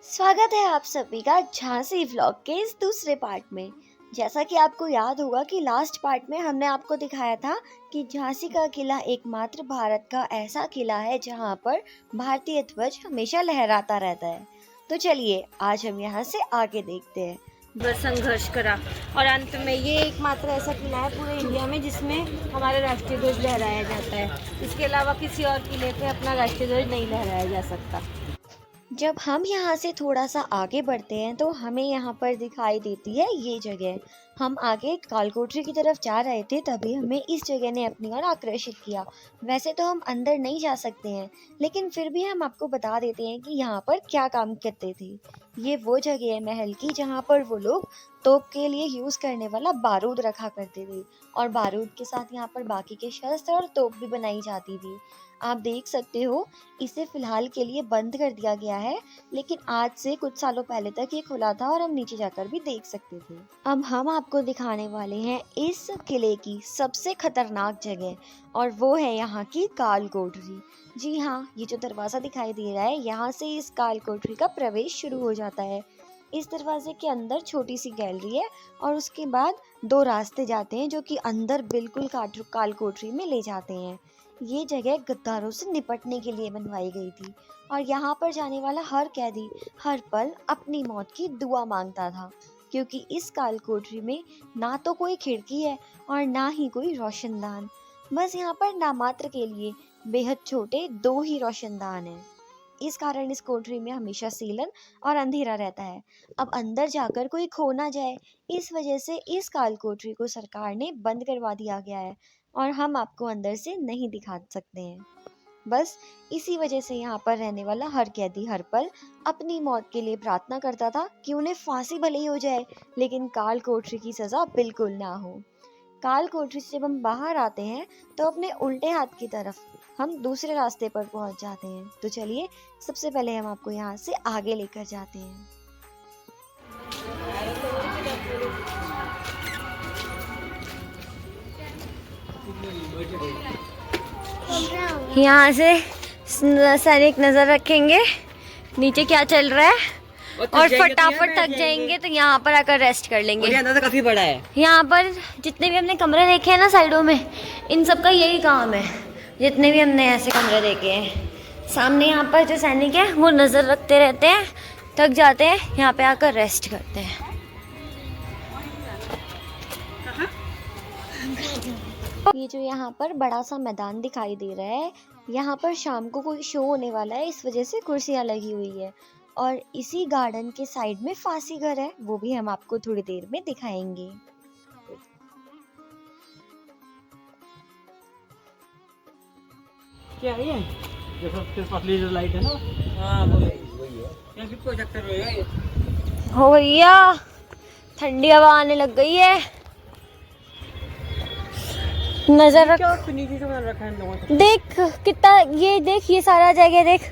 स्वागत है आप सभी का झांसी व्लॉग के इस दूसरे पार्ट में। जैसा कि आपको याद होगा कि लास्ट पार्ट में हमने आपको दिखाया था कि झांसी का किला एकमात्र भारत का ऐसा किला है जहां पर भारतीय ध्वज हमेशा लहराता रहता है। तो चलिए आज हम यहां से आगे देखते हैं। संघर्ष करा और अंत में ये एकमात्र ऐसा किला है पूरे इंडिया में जिसमें हमारा राष्ट्रीय ध्वज लहराया जाता है। इसके अलावा किसी और किले पे अपना राष्ट्रीय ध्वज नहीं लहराया जा सकता। जब हम यहाँ से थोड़ा सा आगे बढ़ते हैं तो हमें यहाँ पर दिखाई देती है ये जगह। हम आगे कालकोठरी की तरफ जा रहे थे तभी हमें इस जगह ने अपनी ओर आकर्षित किया। वैसे तो हम अंदर नहीं जा सकते हैं, लेकिन फिर भी हम आपको बता देते हैं कि यहाँ पर क्या काम करते थे। ये वो जगह है महल की जहाँ पर वो लोग तोप के लिए यूज़ करने वाला बारूद रखा करते थे और बारूद के साथ यहाँ पर बाकी के शस्त्र और तोप भी बनाई जाती थी। आप देख सकते हो इसे फिलहाल के लिए बंद कर दिया गया है, लेकिन आज से कुछ सालों पहले तक ये खुला था और हम नीचे जाकर भी देख सकते थे। अब हम आपको दिखाने वाले हैं इस किले की सबसे खतरनाक जगह और वो है यहाँ की काल कोठरी। जी हाँ, ये जो दरवाजा दिखाई दे रहा है यहाँ से इस काल कोठरी का प्रवेश शुरू हो जाता है। इस दरवाजे के अंदर छोटी सी गैलरी है और उसके बाद दो रास्ते जाते हैं जो कि अंदर बिल्कुल काल कोठरी में ले जाते हैं। ये जगह गद्दारों से निपटने के लिए बनवाई गई थी और यहाँ पर जाने वाला हर कैदी हर पल अपनी मौत की दुआ मांगता था, क्योंकि इस काल कोठरी में ना तो कोई खिड़की है और ना ही कोई रोशनदान। बस यहाँ पर नामात्र के लिए बेहद छोटे दो ही रोशनदान हैं। इस कारण इस कोठरी में हमेशा सीलन और अंधेरा रहता है। अब अंदर जाकर कोई खो ना जाए, इस वजह से इस काल कोठरी को सरकार ने बंद करवा दिया गया है और हम आपको अंदर से नहीं दिखा सकते हैं। बस इसी वजह से यहाँ पर रहने वाला हर कैदी हर पल अपनी मौत के लिए प्रार्थना करता था कि उन्हें फांसी भले ही हो जाए, लेकिन काल कोठरी की सजा बिल्कुल ना हो। काल कोठरी से जब हम बाहर आते हैं तो अपने उल्टे हाथ की तरफ हम दूसरे रास्ते पर पहुंच जाते हैं। तो चलिए सबसे पहले हम आपको यहाँ से आगे लेकर जाते हैं। यहाँ से सैनिक नजर रखेंगे नीचे क्या चल रहा है और फटाफट थक जाएंगे तो यहाँ पर आकर रेस्ट कर लेंगे। अंदाजा काफी बड़ा है। यहाँ पर जितने भी हमने कमरे देखे हैं ना साइडों में, इन सब का यही काम है। जितने भी हमने ऐसे कमरे देखे हैं, सामने यहाँ पर जो सैनिक है वो नज़र रखते रहते हैं, थक जाते हैं, यहाँ पे आकर रेस्ट करते हैं। ये जो यहाँ पर बड़ा सा मैदान दिखाई दे रहा है, यहाँ पर शाम को कोई शो होने वाला है, इस वजह से कुर्सियाँ लगी हुई है और इसी गार्डन के साइड में फांसी घर है, वो भी हम आपको थोड़ी देर में दिखाएंगे। क्या है ये? जो पतली जो लाइट है ना, हाँ वही है। यहाँ कितना चक्कर है हो भैया, ठंडी हवा आने लग गई है। नजर रख, नीचे से बना रखा है इन लोगों ने। देख कितना, ये देख, ये सारा जगह देख,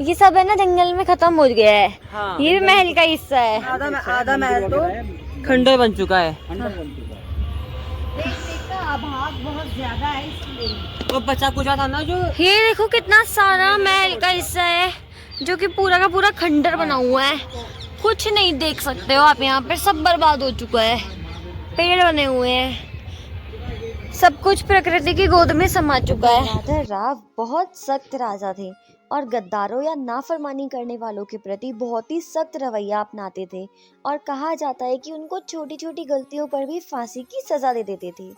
ये सब है ना जंगल में खत्म हो गया है। हाँ, ये भी महल का हिस्सा है। आधा महल तो खंडर बन चुका है। आभास बहुत ज्यादा है इसलिए। वो बचा कुचा था ना जो, ये देखो कितना सारा महल का हिस्सा है जो कि पूरा का पूरा खंडर बना हुआ है। कुछ नहीं देख सकते हो आप, यहाँ पे सब बर्बाद हो चुका है। पेड़ बने हुए हैं, सब कुछ प्रकृति की गोद में समा चुका है। राजा राव बहुत सख्त राजा थे और गद्दारों या नाफरमानी करने वालों के प्रति बहुत ही सख्त रवैया अपनाते थे और कहा जाता है कि उनको छोटी छोटी गलतियों पर भी फांसी की सजा दे देते थे।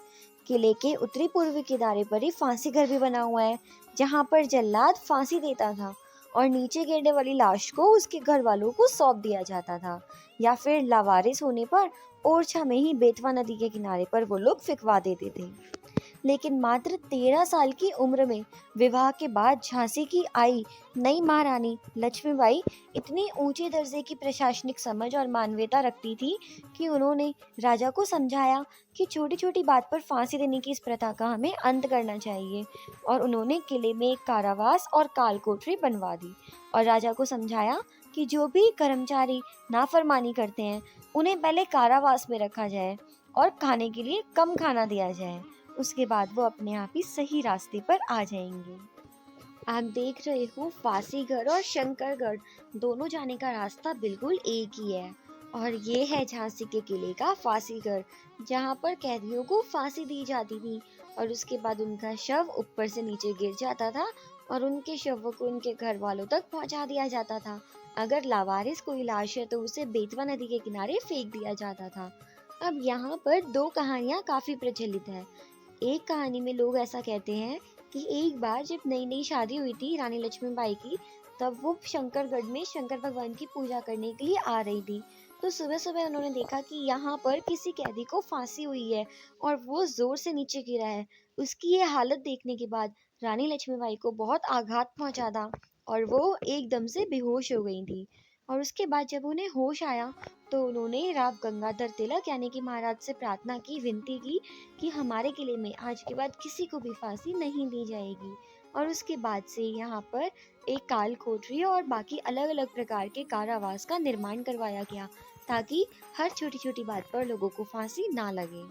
किले के उत्तरी पूर्वी किनारे पर ही फांसी घर भी बना हुआ है, जहाँ पर जल्लाद फांसी देता था और नीचे गिरने वाली लाश को उसके घर वालों को सौंप दिया जाता था, या फिर लावारिस होने पर ओरछा में ही बेतवा नदी के किनारे पर वो लोग फिकवा देते थे। लेकिन मात्र 13 साल की उम्र में विवाह के बाद झांसी की आई नई महारानी लक्ष्मीबाई इतनी ऊंचे दर्जे की प्रशासनिक समझ और मानवीयता रखती थी कि उन्होंने राजा को समझाया कि छोटी छोटी बात पर फांसी देने की इस प्रथा का हमें अंत करना चाहिए और उन्होंने किले में एक कारावास और काल कोठरी बनवा दी और राजा को समझाया कि जो भी कर्मचारी नाफरमानी करते हैं उन्हें पहले कारावास में रखा जाए और खाने के लिए कम खाना दिया जाए, उसके बाद वो अपने आप ही सही रास्ते पर आ जाएंगे। आप देख रहे हो फांसीगढ़ और शंकरगढ़ दोनों जाने का रास्ता बिल्कुल एक ही है। और ये है झांसी के किले का फांसीगढ़, जहाँ पर कैदियों को फांसी दी जाती थी और उसके बाद उनका शव ऊपर से नीचे गिर जाता था और उनके शवों को उनके घर वालों तक पहुंचा दिया जाता था। अगर लावारिस कोई लाश है तो उसे बेतवा नदी के किनारे फेंक दिया जाता था। अब यहाँ पर दो कहानियां काफी प्रचलित है। एक कहानी में लोग ऐसा कहते हैं कि एक बार जब नई नई शादी हुई थी रानी लक्ष्मीबाई की, तब वो शंकरगढ़ में शंकर भगवान की पूजा करने के लिए आ रही थी। तो सुबह सुबह उन्होंने देखा कि यहाँ पर किसी कैदी को फांसी हुई है और वो जोर से नीचे गिरा है। उसकी ये हालत देखने के बाद रानी लक्ष्मीबाई को बहुत आघात पहुंचा था और वो एकदम से बेहोश हो गई थी। और उसके बाद जब उन्हें होश आया तो उन्होंने राव गंगाधर तिलक यानी कि महाराज से प्रार्थना की, विनती की कि हमारे किले में आज के बाद किसी को भी फांसी नहीं दी जाएगी। और उसके बाद से यहाँ पर एक काल कोठरी और बाकी अलग अलग प्रकार के कारावास का निर्माण करवाया गया, ताकि हर छोटी छोटी बात पर लोगों को फांसी ना लगे।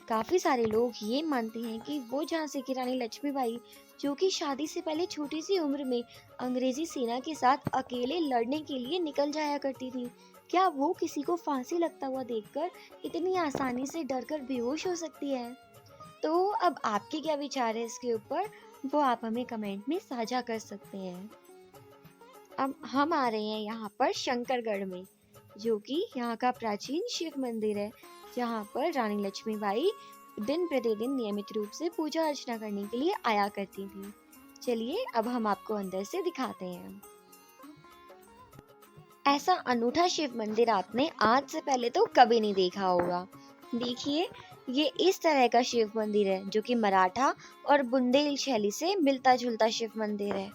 काफी सारे लोग ये मानते हैं कि वो झांसी की रानी लक्ष्मीबाई, जो कि शादी से पहले छोटी सी उम्र में अंग्रेजी सेना के साथ अकेले लड़ने के लिए निकल जाया करती थी, क्या वो किसी को फांसी लगता हुआ देखकर इतनी आसानी से डरकर बेहोश हो सकती है? तो अब आपके क्या विचार है इसके ऊपर, वो आप हमें कमेंट में साझा कर सकते हैं। अब हम आ रहे हैं यहाँ पर शंकरगढ़ में, जो कि यहाँ का प्राचीन शिव मंदिर है, जहाँ पर रानी लक्ष्मीबाई दिन प्रतिदिन नियमित रूप से पूजा अर्चना करने के लिए आया करती थी। चलिए अब हम आपको अंदर से दिखाते हैं। ऐसा अनूठा शिव मंदिर आपने आज से पहले तो कभी नहीं देखा होगा। देखिए, ये इस तरह का शिव मंदिर है जो कि मराठा और बुंदेल शैली से मिलता जुलता शिव मंदिर है।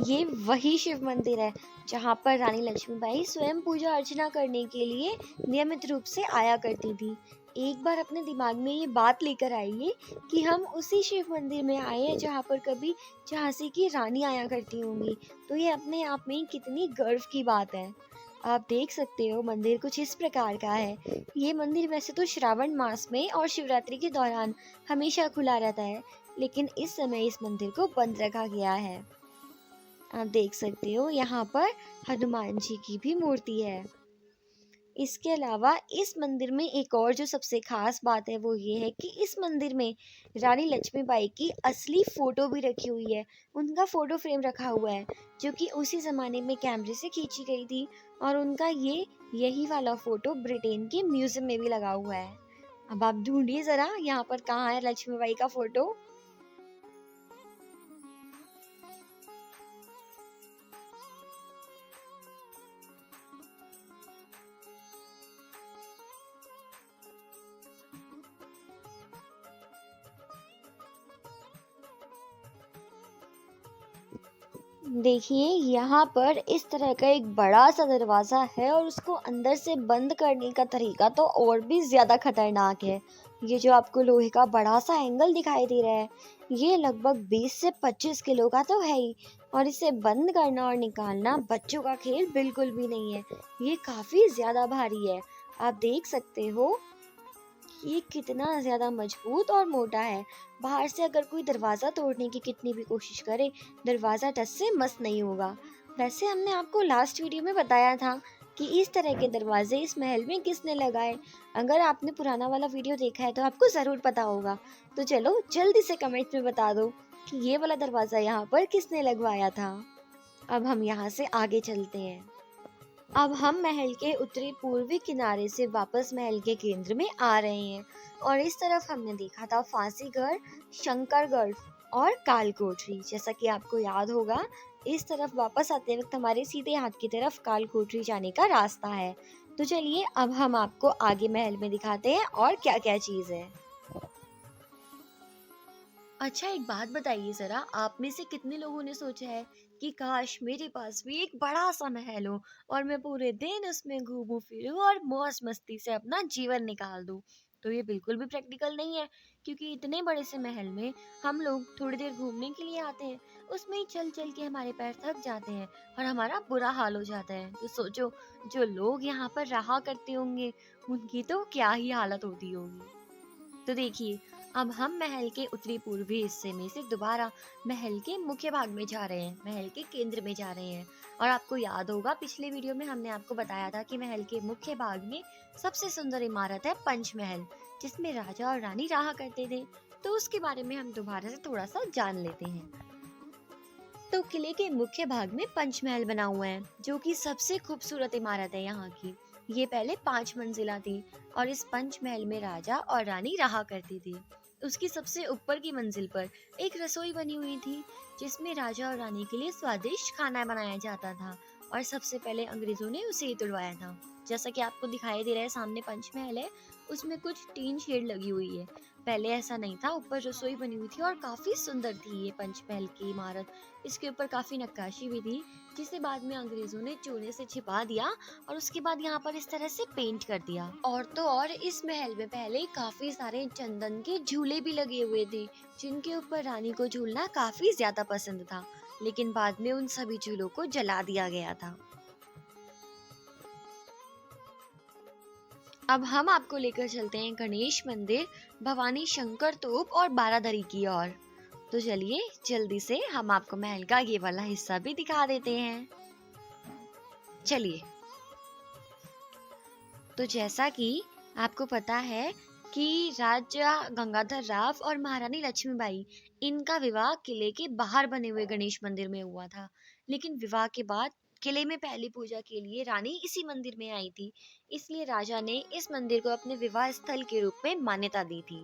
ये वही शिव मंदिर है जहाँ पर रानी लक्ष्मीबाई स्वयं पूजा अर्चना करने के लिए नियमित रूप से आया करती थी। एक बार अपने दिमाग में ये बात लेकर आइए कि हम उसी शिव मंदिर में आए हैं जहाँ पर कभी झांसी की रानी आया करती होंगी। तो ये अपने आप में कितनी गर्व की बात है। आप देख सकते हो मंदिर कुछ इस प्रकार का है। ये मंदिर वैसे तो श्रावण मास में और शिवरात्रि के दौरान हमेशा खुला रहता है, लेकिन इस समय इस मंदिर को बंद रखा गया है। आप देख सकते हो यहाँ पर हनुमान जी की भी मूर्ति है। इसके अलावा इस मंदिर में एक और जो सबसे खास बात है वो ये है कि इस मंदिर में रानी लक्ष्मीबाई की असली फोटो भी रखी हुई है। उनका फोटो फ्रेम रखा हुआ है जो कि उसी जमाने में कैमरे से खींची गई थी और उनका यही वाला फोटो ब्रिटेन के म्यूजियम में भी लगा हुआ है। अब आप ढूंढिए जरा यहाँ पर कहाँ है लक्ष्मीबाई का फोटो। देखिए, यहाँ पर इस तरह का एक बड़ा सा दरवाजा है और उसको अंदर से बंद करने का तरीका तो और भी ज्यादा खतरनाक है। ये जो आपको लोहे का बड़ा सा एंगल दिखाई दे रहा है, ये लगभग 20 से 25 किलो का तो है ही। और इसे बंद करना और निकालना बच्चों का खेल बिल्कुल भी नहीं है। ये काफी ज्यादा भारी है। आप देख सकते हो ये कितना ज्यादा मजबूत और मोटा है। बाहर से अगर कोई दरवाजा तोड़ने की कितनी भी कोशिश करे, दरवाजा टस से मस नहीं होगा। वैसे हमने आपको लास्ट वीडियो में बताया था कि इस तरह के दरवाजे इस महल में किसने लगाए। अगर आपने पुराना वाला वीडियो देखा है तो आपको जरूर पता होगा। तो चलो जल्दी से कमेंट में बता दो कि ये वाला दरवाजा यहाँ पर किसने लगवाया था। अब हम यहाँ से आगे चलते हैं। अब हम महल के उत्तरी पूर्वी किनारे से वापस महल के केंद्र में आ रहे हैं और इस तरफ हमने देखा था फांसीगढ़, शंकरगढ़ और कालकोठरी। जैसा कि आपको याद होगा, इस तरफ वापस आते वक्त हमारे सीधे हाथ की तरफ कालकोठरी जाने का रास्ता है। तो चलिए अब हम आपको आगे महल में दिखाते हैं और क्या क्या चीज है। अच्छा, एक बात बताइए जरा, आप में से कितने लोगों ने सोचा है कि काश मेरे पास भी एक बड़ा सा महल हो और मैं पूरे दिन उसमें घूमूं फिरूं और मौज मस्ती से अपना जीवन निकाल दूं। तो ये बिल्कुल भी प्रैक्टिकल नहीं है, क्योंकि इतने बड़े से महल में हम लोग थोड़ी देर घूमने के लिए आते हैं, उसमें ही चल चल के हमारे पैर थक जाते हैं और हमारा बुरा हाल हो जाता है। तो सोचो, जो लोग यहाँ पर रहा करते होंगे उनकी तो क्या ही हालत होती होगी। तो देखिए, अब हम महल के उत्तरी पूर्वी हिस्से में से दोबारा महल के मुख्य भाग में जा रहे हैं, महल के केंद्र में जा रहे हैं। और आपको याद होगा पिछले वीडियो में हमने आपको बताया था कि महल के मुख्य भाग में सबसे सुंदर इमारत है पंचमहल, जिसमें राजा और रानी रहा करते थे। तो उसके बारे में हम दोबारा से थोड़ा सा जान लेते हैं। तो किले के मुख्य भाग में पंचमहल बना हुआ है, जो कि सबसे खूबसूरत इमारत है यहाँ की। ये पहले 5 मंजिला थी और इस पंचमहल में राजा और रानी रहा करती थी। उसकी सबसे ऊपर की मंजिल पर एक रसोई बनी हुई थी, जिसमें राजा और रानी के लिए स्वादिष्ट खाना बनाया जाता था और सबसे पहले अंग्रेजों ने उसे ही तुड़वाया था। जैसा कि आपको दिखाई दे रहा है, सामने पंचमहल है, उसमें कुछ टीन शेड लगी हुई है। पहले ऐसा नहीं था, ऊपर रसोई बनी हुई थी और काफी सुंदर थी ये पंचमहल की इमारत। इसके ऊपर काफी नक्काशी भी थी, जिसे बाद में अंग्रेजों ने चूने से छिपा दिया और उसके बाद यहाँ पर इस तरह से पेंट कर दिया। और तो और इस महल में पहले काफी सारे चंदन के झूले भी लगे हुए थे, जिनके ऊपर रानी को झूलना काफी ज्यादा पसंद था, लेकिन बाद में उन सभी झूलों को जला दिया गया था। अब हम आपको लेकर चलते हैं गणेश मंदिर, भवानी शंकर तोप और बारादरी की ओर। तो चलिए जल्दी से हम आपको महल का ये वाला हिस्सा भी दिखा देते हैं। चलिए। तो जैसा कि आपको पता है कि राजा गंगाधर राव और महारानी लक्ष्मीबाई, इनका विवाह किले के बाहर बने हुए गणेश मंदिर में हुआ था। लेकिन विवाह के बाद किले में पहली पूजा के लिए रानी इसी मंदिर में आई थी, इसलिए राजा ने इस मंदिर को अपने विवाह स्थल के रूप में मान्यता दी थी।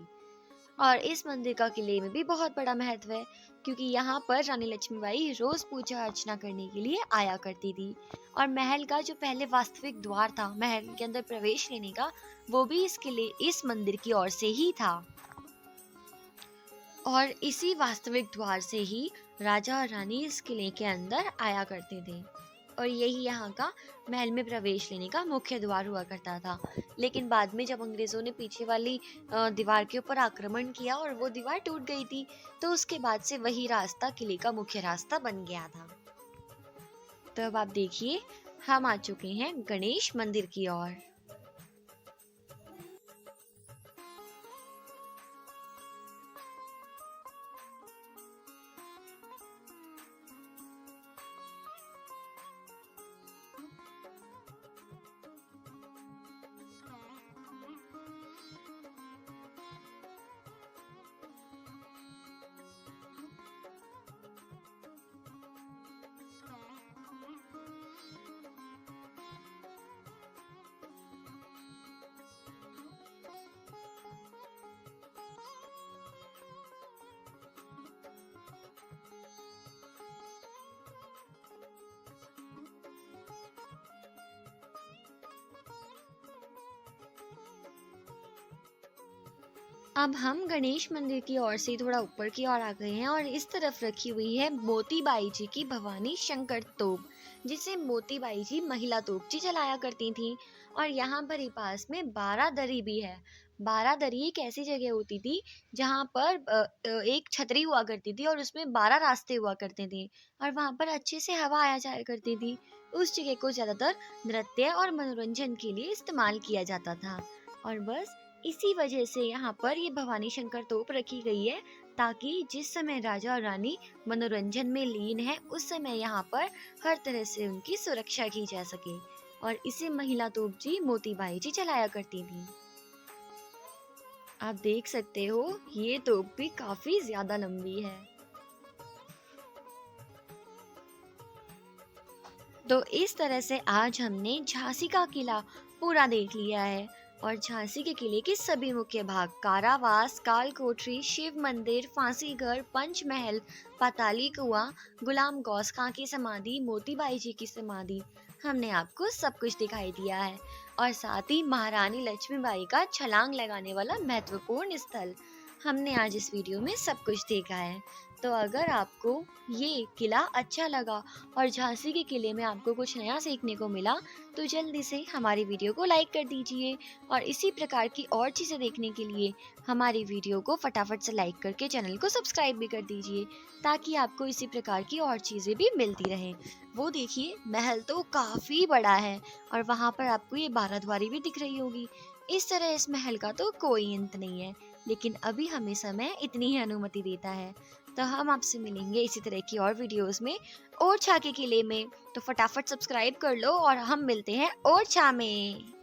और इस मंदिर का किले में भी बहुत बड़ा महत्व है, क्योंकि यहाँ पर रानी लक्ष्मीबाई रोज पूजा अर्चना करने के लिए आया करती थी। और महल का जो पहले वास्तविक द्वार था महल के अंदर प्रवेश लेने का, वो भी इस मंदिर की ओर से ही था। और इसी वास्तविक द्वार से ही राजा और रानी इस किले के अंदर आया करते थे और यही यहाँ का महल में प्रवेश लेने का मुख्य द्वार हुआ करता था। लेकिन बाद में जब अंग्रेजों ने पीछे वाली दीवार के ऊपर आक्रमण किया और वो दीवार टूट गई थी, तो उसके बाद से वही रास्ता किले का मुख्य रास्ता बन गया था। तो अब आप देखिए, हम आ चुके हैं गणेश मंदिर की ओर। अब हम गणेश मंदिर की ओर से थोड़ा ऊपर की ओर आ गए हैं और इस तरफ रखी हुई है मोतीबाई जी की भवानी शंकर तोप, जिसे मोतीबाई जी महिला तोपची चलाया करती थी। और यहाँ पर ही पास में बारादरी भी है। बारादरी एक ऐसी जगह होती थी जहाँ पर एक छतरी हुआ करती थी और उसमें 12 रास्ते हुआ करते थे और वहाँ पर अच्छे से हवा आया जाया करती थी। उस जगह को ज्यादातर नृत्य और मनोरंजन के लिए इस्तेमाल किया जाता था और बस इसी वजह से यहाँ पर ये भवानी शंकर तोप रखी गई है, ताकि जिस समय राजा और रानी मनोरंजन में लीन है उस समय यहाँ पर हर तरह से उनकी सुरक्षा की जा सके। और इसे महिला तोप जी मोतीबाई जी चलाया करती थी। आप देख सकते हो ये तोप भी काफी ज्यादा लंबी है। तो इस तरह से आज हमने झांसी का किला पूरा देख लिया है और झांसी के किले के सभी मुख्य भाग, कारावास, काल कोठरी, शिव मंदिर, फांसी घर, पंचमहल, पाताली कुआं, गुलाम गौस खां की समाधि, मोतीबाई जी की समाधि, हमने आपको सब कुछ दिखाई दिया है। और साथ ही महारानी लक्ष्मीबाई का छलांग लगाने वाला महत्वपूर्ण स्थल, हमने आज इस वीडियो में सब कुछ देखा है। तो अगर आपको ये किला अच्छा लगा और झांसी के किले में आपको कुछ नया सीखने को मिला, तो जल्दी से हमारी वीडियो को लाइक कर दीजिए और इसी प्रकार की और चीज़ें देखने के लिए हमारी वीडियो को फटाफट से लाइक करके चैनल को सब्सक्राइब भी कर दीजिए, ताकि आपको इसी प्रकार की और चीज़ें भी मिलती रहें। वो देखिए, महल तो काफ़ी बड़ा है और वहाँ पर आपको ये 12 द्वारी भी दिख रही होगी। इस तरह इस महल का तो कोई अंत नहीं है। लेकिन अभी हमें समय इतनी ही अनुमति देता है। तो हम आपसे मिलेंगे इसी तरह की और वीडियोस में ओरछा के किले में। तो फटाफट सब्सक्राइब कर लो और हम मिलते हैं ओरछा में।